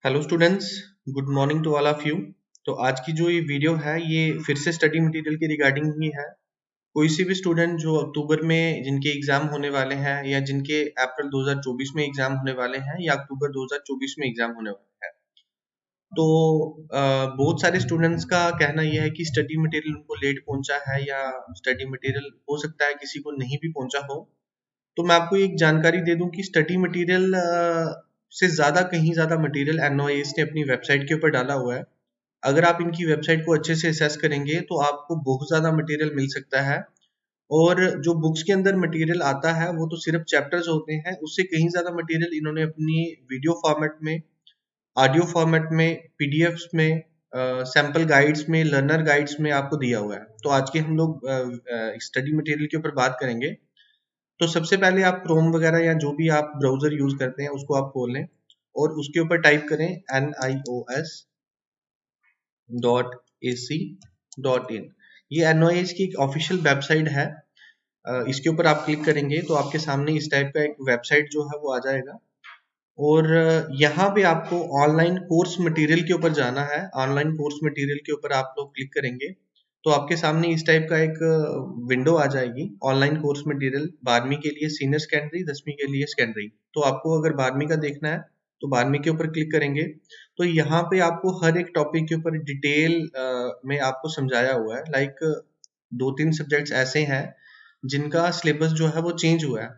Hello students, good morning to all of you. तो आज की जो ये वीडियो है ये फिर से स्टडी मटेरियल के रिगार्डिंग ही है। कोई सी भी स्टूडेंट जो अक्टूबर में जिनके एग्जाम होने वाले हैं या जिनके अप्रैल 2024 में एग्जाम होने वाले हैं या अक्टूबर 2024 में एग्जाम होने वाले हैं, तो बहुत सारे स्टूडेंट्स का कहना यह है कि स्टडी मटेरियल उनको लेट पहुंचा है या स्टडी मटेरियल हो सकता है किसी को नहीं भी पहुंचा हो। तो मैं आपको एक जानकारी दे दूं कि स्टडी मटेरियल से ज़्यादा कहीं ज़्यादा मटेरियल एनओएस ने अपनी वेबसाइट के ऊपर डाला हुआ है। अगर आप इनकी वेबसाइट को अच्छे से असेस करेंगे तो आपको बहुत ज़्यादा मटेरियल मिल सकता है। और जो बुक्स के अंदर मटेरियल आता है वो तो सिर्फ चैप्टर्स होते हैं, उससे कहीं ज़्यादा मटेरियल इन्होंने अपनी वीडियो फॉर्मेट में, ऑडियो फॉर्मेट में, पीडीएफ्स में, सैम्पल गाइड्स में, लर्नर गाइड्स में आपको दिया हुआ है। तो आज के हम लोग स्टडी मटेरियल के ऊपर बात करेंगे। तो सबसे पहले आप क्रोम वगैरह या जो भी आप ब्राउजर यूज करते हैं उसको आप खोल लें और उसके ऊपर टाइप करें nios.ac.in। ये एनओएस की एक ऑफिशियल वेबसाइट है। इसके ऊपर आप क्लिक करेंगे तो आपके सामने इस टाइप का एक वेबसाइट जो है वो आ जाएगा। और यहाँ पे आपको ऑनलाइन कोर्स मटेरियल के ऊपर जाना है। ऑनलाइन कोर्स मटेरियल के ऊपर आप लोग क्लिक करेंगे तो आपके सामने इस टाइप का एक विंडो आ जाएगी। ऑनलाइन कोर्स मटेरियल 12वीं के लिए सीनियर सेकेंडरी, 10वीं के लिए सेकेंडरी। तो आपको अगर 12वीं का देखना है तो 12वीं के ऊपर क्लिक करेंगे तो यहाँ पे आपको हर एक टॉपिक के ऊपर डिटेल में आपको समझाया हुआ है। लाइक 2-3 सब्जेक्ट्स ऐसे हैं जिनका सिलेबस जो है वो चेंज हुआ है।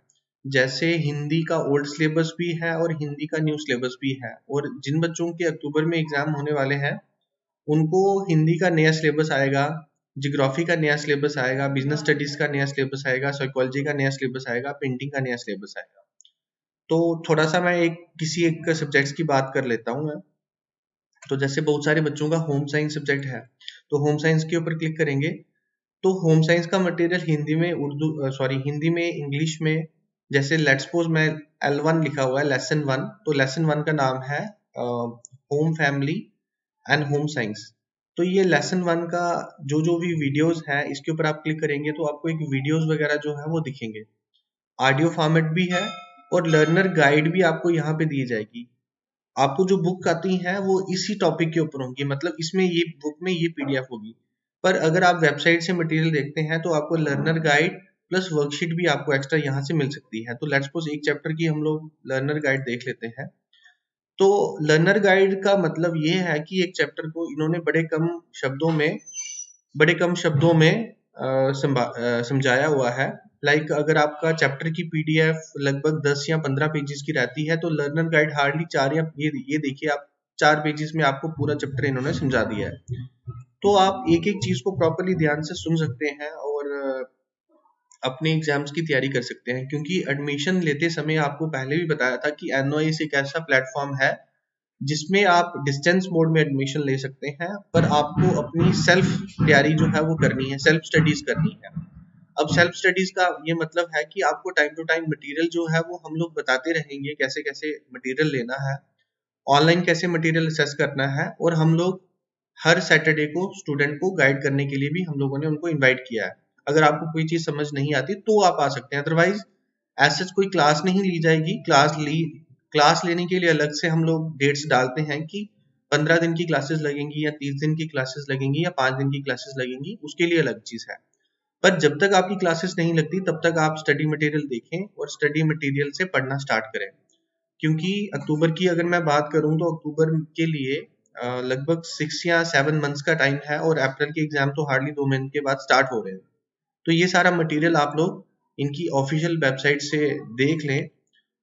जैसे हिंदी का ओल्ड सिलेबस भी है और हिंदी का न्यू सिलेबस भी है। और जिन बच्चों के अक्टूबर में एग्जाम होने वाले हैं उनको हिंदी का नया सिलेबस आएगा, ज्योग्राफी का नया सिलेबस आएगा, बिजनेस स्टडीज का नया सिलेबस आएगा, साइकोलॉजी का नया सिलेबस आएगा, पेंटिंग का नया सिलेबस आएगा। तो थोड़ा सा मैं किसी एक सब्जेक्ट्स की बात कर लेता हूँ मैं। तो जैसे बहुत सारे बच्चों का होम साइंस सब्जेक्ट है, तो होम साइंस के ऊपर क्लिक करेंगे तो होम साइंस का मटेरियल हिंदी में, हिंदी में, इंग्लिश में। जैसे लेट्स सपोज मैं L1 लिखा हुआ है लेसन 1, तो लेसन 1 का नाम है home family and home science. तो ये लेसन 1 का जो जो भी वीडियोस है इसके ऊपर आप क्लिक करेंगे तो आपको एक वीडियोस वगैरह जो है वो दिखेंगे। ऑडियो फॉर्मेट भी है और लर्नर गाइड भी आपको यहाँ पे दी जाएगी। आपको जो बुक आती है वो इसी टॉपिक के ऊपर होंगी, मतलब इसमें ये बुक में ये पीडीएफ होगी। पर अगर आप वेबसाइट से मटेरियल देखते हैं तो आपको लर्नर गाइड प्लस वर्कशीट भी आपको एक्स्ट्रा यहाँ से मिल सकती है। तो लेट्स सपोज एक चैप्टर की हम लोग लर्नर गाइड देख लेते हैं। तो लर्नर गाइड का मतलब ये है कि एक चैप्टर को इन्होंने बड़े कम शब्दों में समझाया हुआ है। लाइक अगर आपका चैप्टर की पीडीएफ लगभग 10 या 15 पेजेस की रहती है तो लर्नर गाइड हार्डली 4 या ये देखिए आप 4 पेजेस में आपको पूरा चैप्टर इन्होंने समझा दिया है। तो आप एक एक चीज को प्रॉपरली ध्यान से सुन सकते हैं और अपने एग्जाम्स की तैयारी कर सकते हैं। क्योंकि एडमिशन लेते समय आपको पहले भी बताया था कि एनओएस एक ऐसा प्लेटफॉर्म है जिसमें आप डिस्टेंस मोड में एडमिशन ले सकते हैं, पर आपको अपनी सेल्फ तैयारी जो है वो करनी है, सेल्फ स्टडीज करनी है। अब सेल्फ स्टडीज का ये मतलब है कि आपको टाइम टू टाइम मटेरियल जो है वो हम लोग बताते रहेंगे, कैसे कैसे मटेरियल लेना है, ऑनलाइन कैसे मटेरियल असेस करना है। और हम लोग हर सैटरडे को स्टूडेंट को गाइड करने के लिए भी हम लोगों ने उनको इनवाइट किया है। अगर आपको कोई चीज समझ नहीं आती तो आप आ सकते हैं, अदरवाइज ऐसे कोई क्लास नहीं ली जाएगी। क्लास लेने के लिए अलग से हम लोग डेट्स डालते हैं कि 15 दिन की क्लासेस लगेंगी या 30 दिन की क्लासेस लगेंगी या 5 दिन की क्लासेस लगेंगी, उसके लिए अलग चीज है। पर जब तक आपकी क्लासेस नहीं लगती तब तक आप स्टडी मटेरियल देखें और स्टडी मटेरियल से पढ़ना स्टार्ट करें। क्योंकि अक्टूबर की अगर मैं बात करूं तो अक्टूबर के लिए लगभग 6 या 7 मंथ्स का टाइम है और अप्रैल के एग्जाम तो हार्डली 2 महीने के बाद स्टार्ट हो रहे हैं। तो ये सारा मटेरियल आप लोग इनकी ऑफिशियल वेबसाइट से देख लें।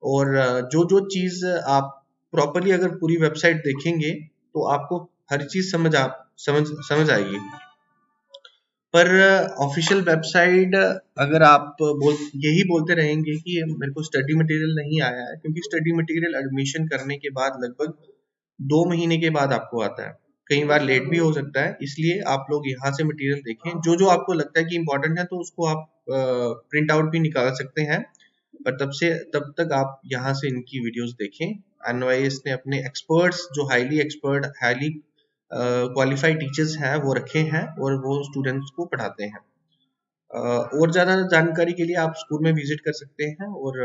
और जो जो चीज आप प्रॉपरली अगर पूरी वेबसाइट देखेंगे तो आपको हर चीज समझ आएगी। पर ऑफिशियल वेबसाइट अगर आप यही बोलते रहेंगे कि मेरे को स्टडी मटेरियल नहीं आया है, क्योंकि स्टडी मटेरियल एडमिशन करने के बाद लगभग 2 महीने के बाद आपको आता है, कई बार लेट भी हो सकता है। इसलिए आप लोग यहाँ से मटेरियल देखें, जो जो आपको लगता है कि इंपॉर्टेंट है तो उसको आप प्रिंट आउट भी निकाल सकते हैं। पर तब तक आप यहाँ से इनकी वीडियोस देखें। एनवाईएस ने अपने एक्सपर्ट्स, जो highly expert, highly qualified teachers हैं वो रखे हैं और वो स्टूडेंट्स को पढ़ाते हैं। और ज़्यादा जानकारी के लिए आप स्कूल में विजिट कर सकते हैं और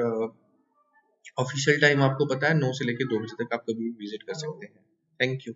ऑफिशियल टाइम आपको पता है 9 से लेकर 2 बजे तक आप कभी भी विजिट कर सकते हैं। Thank you.